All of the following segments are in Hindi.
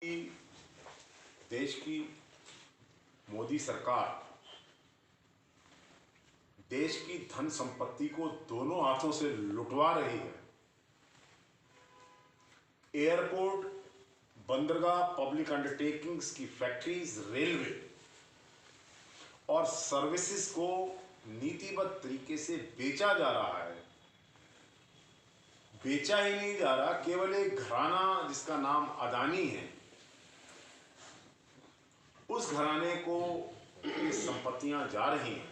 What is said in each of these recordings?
कि देश की मोदी सरकार देश की धन संपत्ति को दोनों हाथों से लुटवा रही है। एयरपोर्ट, बंदरगाह, पब्लिक अंडरटेकिंग्स की फैक्ट्रीज, रेलवे और सर्विसेज को नीतिबद्ध तरीके से बेचा जा रहा है। बेचा ही नहीं जा रहा, केवल एक घराना जिसका नाम अदानी है, उस घराने को ये संपत्तियां जा रही हैं,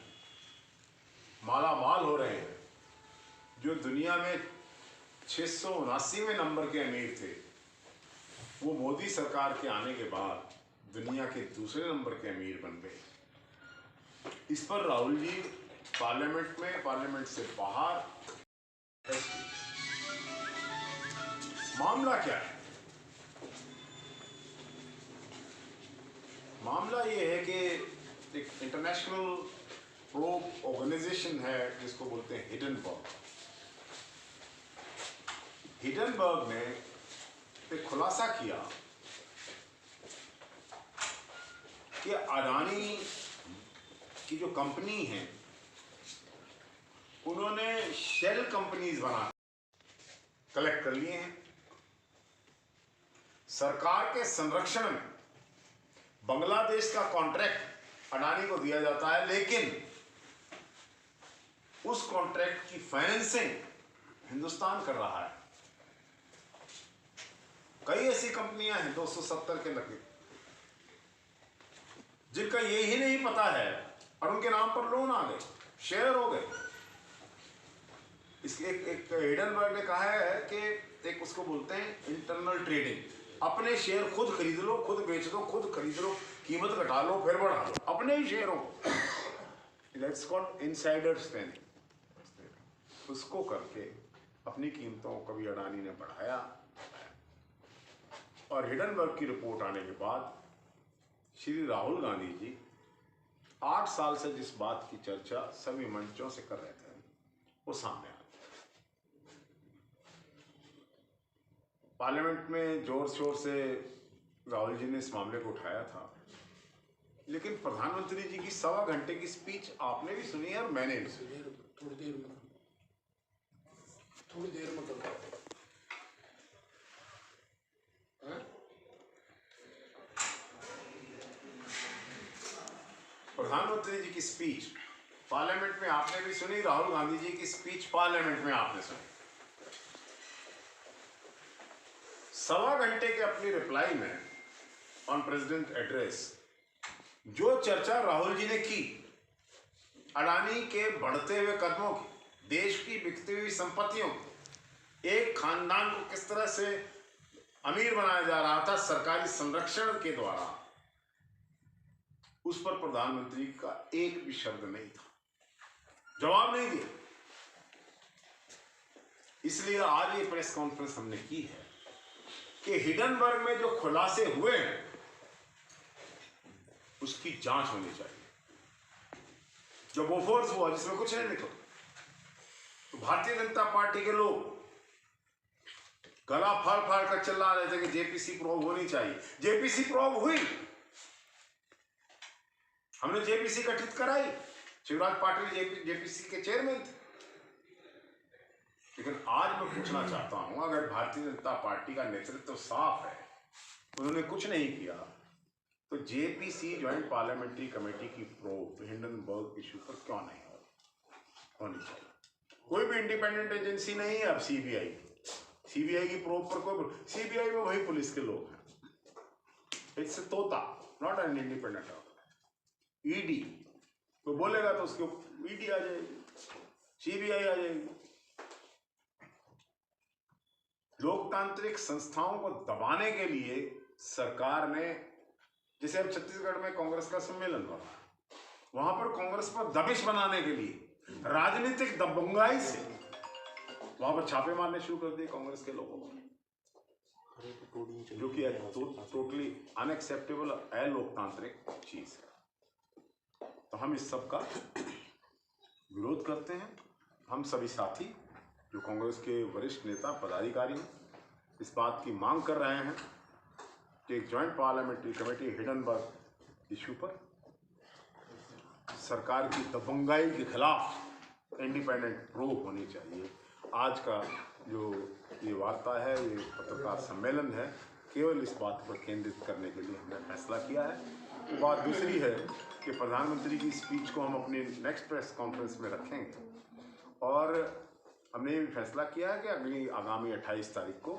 माला माल हो रहे हैं। जो दुनिया में 679वें नंबर के अमीर थे, वो मोदी सरकार के आने के बाद दुनिया के दूसरे नंबर के अमीर बन गए। इस पर राहुल जी पार्लियामेंट में, पार्लियामेंट से बाहर, मामला क्या है? मामला ये है कि एक इंटरनेशनल प्रोब ऑर्गेनाइजेशन है जिसको बोलते हैं हिडनबर्ग। हिडनबर्ग ने एक खुलासा किया कि अडानी की जो कंपनी है, उन्होंने शेल कंपनीज बना कलेक्ट कर लिए हैं। सरकार के संरक्षण में बांग्लादेश का कॉन्ट्रैक्ट अडानी को दिया जाता है, लेकिन उस कॉन्ट्रैक्ट की फाइनेंसिंग हिंदुस्तान कर रहा है। कई ऐसी कंपनियां हैं 270 के लगे, जिनका ये ही नहीं पता है और उनके नाम पर लोन आ गए, शेयर हो गए। इसके एक हिडनबर्ग ने कहा है कि एक उसको बोलते हैं इंटरनल ट्रेडिंग। अपने शेयर खुद खरीद लो, खुद बेच दो, खुद खरीद लो, कीमत घटा लो, फिर बढ़ा लो अपने ही शेयरों को। That's called insider trading. उसको करके अपनी कीमतों को कभी अडानी ने बढ़ाया, और हिडनबर्ग की रिपोर्ट आने के बाद श्री राहुल गांधी जी 8 साल से जिस बात की चर्चा सभी मंचों से कर रहे थे, वो सामने आ गया। पार्लियामेंट में जोर शोर से राहुल जी ने इस मामले को उठाया था, लेकिन प्रधानमंत्री जी की 1.25 घंटे की स्पीच आपने भी सुनी है और मैंने भी सुनी। थोड़ी देर में प्रधानमंत्री जी की स्पीच पार्लियामेंट में आपने भी सुनी, राहुल गांधी जी की स्पीच पार्लियामेंट में आपने सुनी। 1.25 घंटे के अपनी रिप्लाई में ऑन प्रेसिडेंट एड्रेस जो चर्चा राहुल जी ने की, अडानी के बढ़ते हुए कदमों की, देश की बिकती हुई संपत्तियों की, एक खानदान को किस तरह से अमीर बनाया जा रहा था सरकारी संरक्षण के द्वारा, उस पर प्रधानमंत्री का एक भी शब्द नहीं था, जवाब नहीं दिया। इसलिए आज ये प्रेस कॉन्फ्रेंस हमने की है कि हिडनबर्ग में जो खुलासे हुए हैं उसकी जांच होनी चाहिए। जो बोफोर्स हुआ जिसमें कुछ नहीं निकला, तो भारतीय जनता पार्टी के लोग गला फाड़ फाड़ कर चिल्ला रहे थे कि जेपीसी प्रोब होनी चाहिए। जेपीसी प्रोब हुई, हमने जेपीसी गठित कराई, शिवराज पाटिल जेपीसी के चेयरमैन थे। लेकिन आज मैं पूछना चाहता हूं, अगर भारतीय जनता पार्टी का नेतृत्व साफ है, उन्होंने कुछ नहीं किया, तो जेपीसी ज्वाइंट पार्लियामेंट्री कमेटी की प्रोब हिंडनबर्ग इशू पर क्यों नहीं होनी चाहिए? कोई भी इंडिपेंडेंट एजेंसी नहीं है अब सीबीआई की प्रोब पर कोई, सीबीआई में वही पुलिस के लोग हैं। इट्स तोता, not an independent organ. ED कोई बोलेगा तो उसके ईडी आ जाएगी, सीबीआई आ जाएगी। लोकतांत्रिक संस्थाओं को दबाने के लिए सरकार ने, जैसे अब छत्तीसगढ़ में कांग्रेस का सम्मेलन हो रहा है, वहां पर कांग्रेस पर दबिश बनाने के लिए राजनीतिक दबंगाई से वहां पर छापे मारने शुरू कर दिए कांग्रेस के लोगों ने, जो कि टोटली अनएक्सेप्टेबल, अलोकतांत्रिक चीज है। तो हम इस सब का विरोध करते हैं। हम सभी साथी जो कांग्रेस के वरिष्ठ नेता पदाधिकारी हैं, इस बात की मांग कर रहे हैं कि एक joint parliamentary committee Hindenburg issue पर सरकार की दबंगाई के खिलाफ इंडिपेंडेंट प्रूफ होनी चाहिए। आज का जो ये वार्ता है, ये पत्रकार सम्मेलन है, केवल इस बात पर केंद्रित करने के लिए हमने फैसला किया है। बात दूसरी है कि प्रधानमंत्री की स्पीच को हम अपनी नेक्स्ट प्रेस कॉन्फ्रेंस में रखेंगे और हमने ये भी फैसला किया है कि आगामी 28 तारीख को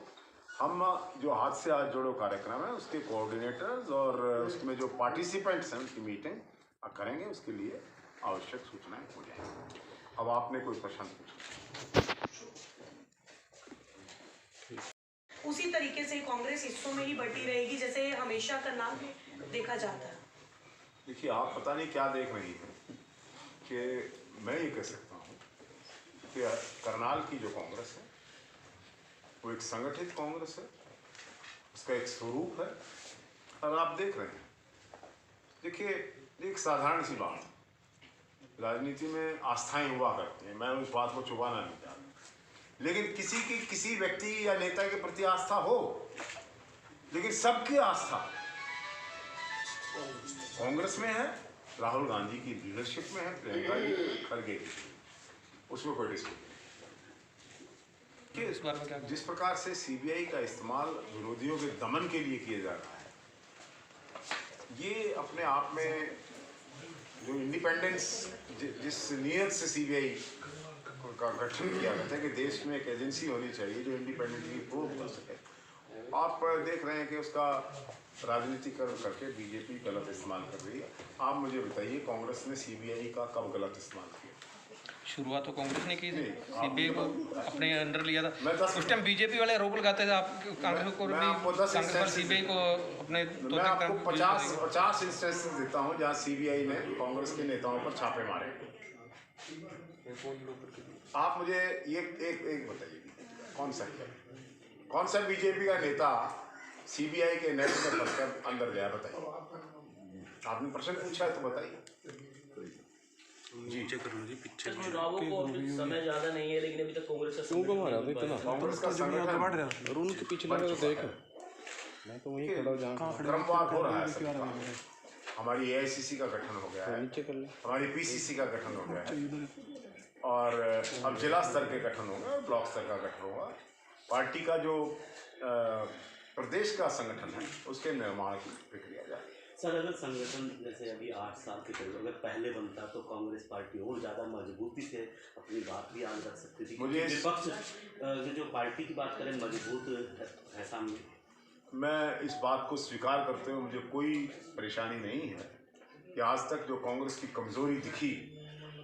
हम जो हाथ से हाथ जोड़ो कार्यक्रम है उसके कोऑर्डिनेटर्स और उसमें जो पार्टिसिपेंट्स हैं उनकी मीटिंग करेंगे, उसके लिए आवश्यक सूचनाएं हो जाएंगी। अब आपने कोई प्रश्न पूछा? उसी तरीके से कांग्रेस हिस्सों में ही बढ़ती रहेगी जैसे हमेशा करना देखा जाता है। देखिए, आप पता नहीं क्या देख रही हैं कि मैं ये कह सकता हूँ कि करनाल की जो कांग्रेस है वो एक संगठित कांग्रेस है, उसका एक स्वरूप है और आप देख रहे हैं। देखिए, एक साधारण सी बात, राजनीति में आस्थाएं हुआ करती हैं, मैं उस बात को छुपाना नहीं चाहता, लेकिन किसी की किसी व्यक्ति या नेता के प्रति आस्था हो, लेकिन सबकी आस्था कांग्रेस में है, राहुल गांधी की लीडरशिप में है, प्रियंका जी खड़गे की, उसमें कोई डिस्प्यूट नहीं। इस बार में क्या, जिस प्रकार से सीबीआई का इस्तेमाल विरोधियों के दमन के लिए किया जा रहा है, ये अपने आप में जो इंडिपेंडेंस, जिस नीयत से सीबीआई का गठन किया गया था कि देश में एक एजेंसी होनी चाहिए जो इंडिपेंडेंटली प्रूव कर सके, आप देख रहे हैं कि उसका राजनीतिकरण करके बीजेपी गलत इस्तेमाल कर रही है। आप मुझे बताइए, कांग्रेस ने सीबीआई का कब गलत इस्तेमाल किया? शुरुआत तो कांग्रेस ने की थी, सीबीआई को अपने अंडर लिया था। उस टाइम बीजेपी वाले आरोप लगाते थे, आप कांग्रेस को कांग्रेस पर सीबीआई को अपने मैं आपको 50 इंस्टेंस देता हूं जहां सीबीआई ने कांग्रेस के नेताओं पर छापे मारे। आप मुझे ये एक बताइए, कौन सा बीजेपी का नेता सीबीआई के नेट में फंसकर अंदर गया? बताइए, आपने प्रश्न पूछा है तो बताइए। जी चुनावों को समय ज्यादा नहीं है, लेकिन अभी तक कांग्रेस का कांग्रेस का संगठन बढ़ रहा है, और उनके पिछले में तो देख, मैं तो वहीं खड़ा हूं जहां क्रमवार हो रहा है। हमारी एआईसीसी का गठन हो गया है, हमारी पीसीसी का गठन हो गया है, और अब जिला स्तर के गठन होगा, ब्लॉक स्तर का गठन होगा। पार्टी का जो प्रदेश का संगठन है उसके निर्माण की प्रक्रिया जारी है। सर, अगर संगठन जैसे अभी 8 साल के करीब अगर पहले बनता तो कांग्रेस पार्टी और ज़्यादा मजबूती से अपनी बात भी आगे रख सकती थी। मुझे विपक्ष जो पार्टी की बात करें मजबूत है सामने। मैं इस बात को स्वीकार करते हुए मुझे कोई परेशानी नहीं है कि आज तक जो कांग्रेस की कमजोरी दिखी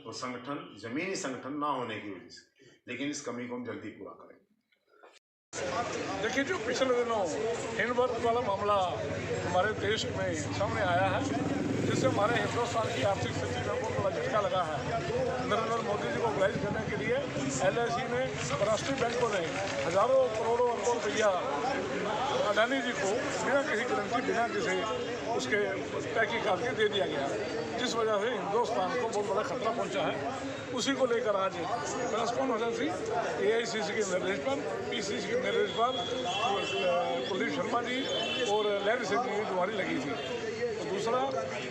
वो संगठन, जमीनी संगठन ना होने की वजह से, लेकिन इस कमी को हम जल्दी पूरा करेंगे। देखिए, जो पिछले दिनों हिंडनबर्ग वाला मामला हमारे देश में सामने आया है, जिससे हमारे हिंदुस्तान की आर्थिक स्थिति में बहुत बड़ा झटका लगा है। नरेंद्र मोदी जी को मोबिलाइज करने के लिए एलआईसी ने, राष्ट्रीय बैंकों ने हजारों करोड़ों अरबों रुपया अडानी जी को बिना किसी गारंटी, बिना किसी उसके तहकीकात के दे दिया गया, जिस वजह से हिंदुस्तान को बहुत बड़ा खतरा पहुंचा है। उसी को लेकर आज प्रेस कॉन्फ्रेंस हुई, एआईसीसी के निर्देश पर, पीसीसी के निर्देश पर कुलदीप शर्मा जी और लहरी सिंह जी की जुआरी लगी थी। तो दूसरा,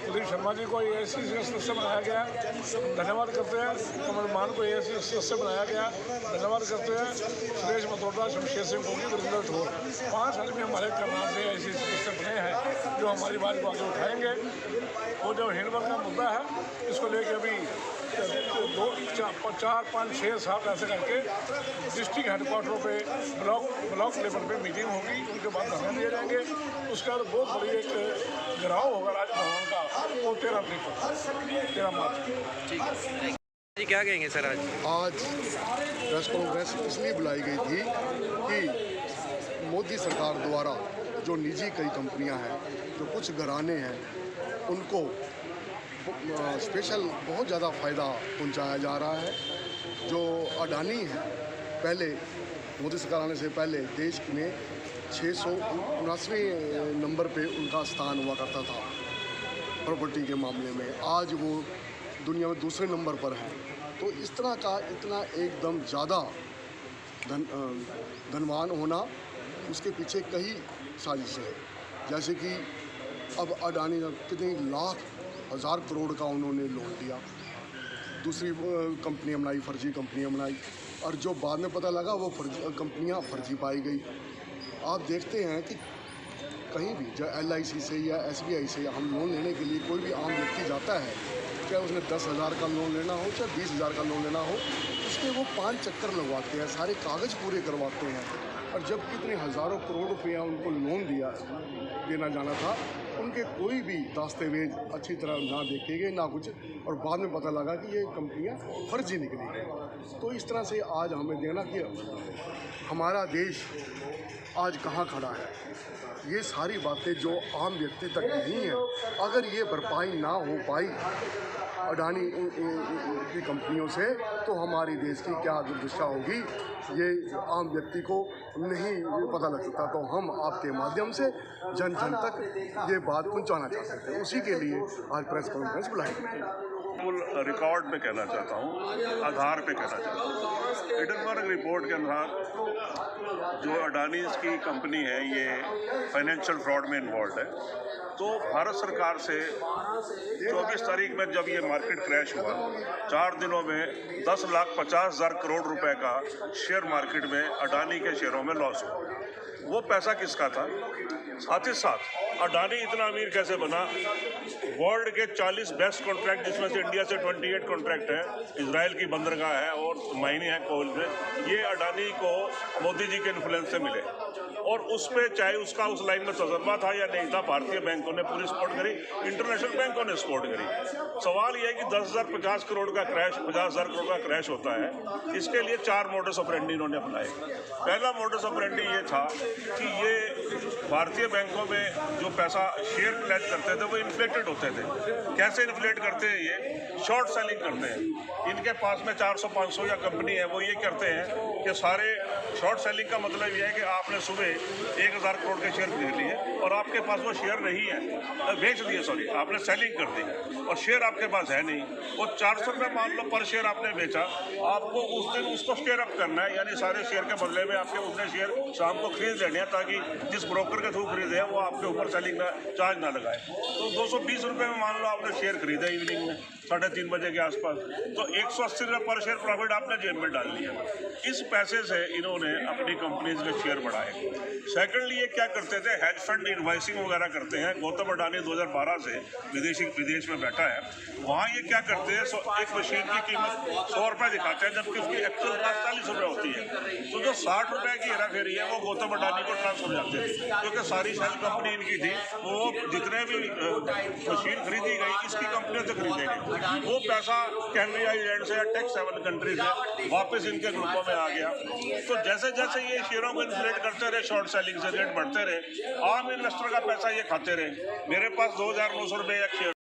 कुलदीप शर्मा जी को एआईसीसी का सदस्य बनाया गया, धन्यवाद करते हैं। कमल मान को एआईसीसी सदस्य बनाया गया, धन्यवाद करते हैं। सुरेश मथुरा, शमशेर सिंह गोगी, वरिंदर ठोर, 5 आदमी हमारे करनाल से एआईसीसी सदस्य बने हैं जो हमारी बात को आगे उठाएंगे। वो जो हिंडनबर्ग का मुद्दा है, इसको लेकर अभी 2, 4, 5, 6, 7 ऐसे करके डिस्ट्रिक्ट हेडक्वार्टरों पे, ब्लॉक लेवल पे मीटिंग होगी, उनके बाद धरने दिए जाएंगे। उसके बाद बहुत बड़ी एक घेराव होगा राजभवन का, वो 13 मार्च। ठीक है जी, क्या कहेंगे सर? आज प्रेस कॉन्फ्रेंस इसलिए बुलाई गई थी कि मोदी सरकार द्वारा जो निजी कई कंपनियां हैं, जो कुछ घराने हैं, उनको स्पेशल बहुत ज़्यादा फ़ायदा पहुंचाया जा रहा है। जो अडानी है, पहले मोदी सरकार आने से पहले देश में 679वें नंबर पे उनका स्थान हुआ करता था प्रॉपर्टी के मामले में, आज वो दुनिया में दूसरे नंबर पर है। तो इस तरह का इतना एकदम ज़्यादा धनवान होना, उसके पीछे कई साजिशें हैं। जैसे कि अब अडानी ने कितनी लाख हज़ार करोड़ का उन्होंने लोन दिया, दूसरी कंपनियाँ बनाई, फर्जी कंपनियाँ बनाई, और जो बाद में पता लगा वो कंपनियाँ फर्जी पाई गई। आप देखते हैं कि कहीं भी जो LIC से या SBI से हम लोन लेने के लिए कोई भी आम व्यक्ति जाता है, चाहे उसने 10,000 का लोन लेना हो चाहे 20,000 का लोन लेना हो, उसके वो 5 चक्कर लगवाते हैं, सारे कागज़ पूरे करवाते हैं। और जब कितने हज़ारों करोड़ रुपया उनको लोन देना जाना था, उनके कोई भी दस्तावेज अच्छी तरह ना देखे गए ना कुछ, और बाद में पता लगा कि ये कंपनियां फर्जी निकली। तो इस तरह से आज हमें देखना कि हमारा देश आज कहाँ खड़ा है। ये सारी बातें जो आम व्यक्ति तक नहीं है, अगर ये भरपाई ना हो पाई अडानी की कंपनियों से, तो हमारी देश की क्या दुर्दशा होगी ये आम व्यक्ति को नहीं पता लग सकता। तो हम आपके माध्यम से जन जन तक ये बात पहुंचाना चाहते थे, उसी के लिए आज प्रेस कॉन्फ्रेंस बुलाई गई। रिकॉर्ड पे कहना चाहता हूँ, आधार पे कहना चाहता हूँ। हिडनबर्ग रिपोर्ट के अनुसार जो अडानी की कंपनी है ये फाइनेंशियल फ्रॉड में इन्वॉल्व है। तो भारत सरकार से 24 तारीख में जब ये मार्केट क्रैश हुआ, 4 दिनों में 10,50,000 करोड़ रुपए का शेयर मार्केट में अडानी के शेयरों में लॉस हुआ। वो पैसा किसका था? साथ ही साथ अडानी इतना अमीर कैसे बना? वर्ल्ड के 40 बेस्ट कॉन्ट्रैक्ट, जिसमें से इंडिया से 28 कॉन्ट्रैक्ट है, इजराइल की बंदरगाह है और मायने हैं कोल में, ये अडानी को मोदी जी के इन्फ्लुएंस से मिले। और उस पर चाहे उसका उस लाइन में तजर्बा था या नहीं था, भारतीय बैंकों ने पूरी सपोर्ट करी, इंटरनेशनल बैंकों ने सपोर्ट करी। सवाल यह है कि 10,050 करोड़ का क्रैश, 50,000 करोड़ का क्रैश होता है। इसके लिए 4 मोडस ऑपरेंडी इन्होंने अपनाए। पहला मोडस ऑपरेंडी ये था कि ये भारतीय बैंकों में जो पैसा शेयर प्लेज करते थे वो इन्फ्लेटेड होते थे। कैसे इन्फ्लेट करते हैं? ये शॉर्ट सेलिंग करते हैं। इनके पास में 400-500 या कंपनी है, वो ये करते हैं कि सारे शॉर्ट सेलिंग का मतलब ये है कि आपने सुबह 1,000 करोड़ के शेयर खरीद लिए और आपके पास वो शेयर नहीं है, बेच दिए, सॉरी, आपने सेलिंग कर दी और शेयर आपके पास है नहीं। वो 400 रुपये मान लो पर शेयर आपने बेचा, आपको उस दिन उसको शेयर अप करना है, यानी सारे शेयर के बदले में आपके उतने शेयर शाम को खरीद लेने हैं, ताकि जिस ब्रोकर के थ्रू खरीदे हैं वो आपके ऊपर सेलिंग चार्ज ना लगाए। तो 220 रुपये में मान लो आपने शेयर खरीदा इवनिंग में 3:30 बजे के आसपास, तो 180 रुपये पर शेयर प्रॉफिट आपने जेब में डाल लिया। इस पैसे से इन्होंने अपनी कंपनीज के शेयर बढ़ाए। सेकेंडली ये क्या करते थे? हेज फंड इनवाइसिंग वगैरह करते हैं। गौतम अडानी 2012 से विदेश में बैठा है, वहाँ ये क्या करते हैं, एक मशीन की कीमत 100 रुपये दिखाते हैं, जबकि उसकी एक्चुअल प्राइस 40 रुपये होती है। तो जो 60 रुपये की हेरा फेरी है वो गौतम अडानी को ट्रांसफर हो जाते थे, क्योंकि सारी सेल कंपनी इनकी थी। वो जितने भी मशीन खरीदी गई इसकी कंपनियों से खरीदे गए, वो पैसा कैनरी आइलैंड से या टैक्स 7 कंट्री से वापस इनके ग्रुपों में आ गया। तो जैसे जैसे ये शेयरों को इन्फ्लेट करते रहे, शॉर्ट सेलिंग से रेट बढ़ते रहे, आम इन्वेस्टर का पैसा ये खाते रहे। मेरे पास 2,900 रुपये एक शेयर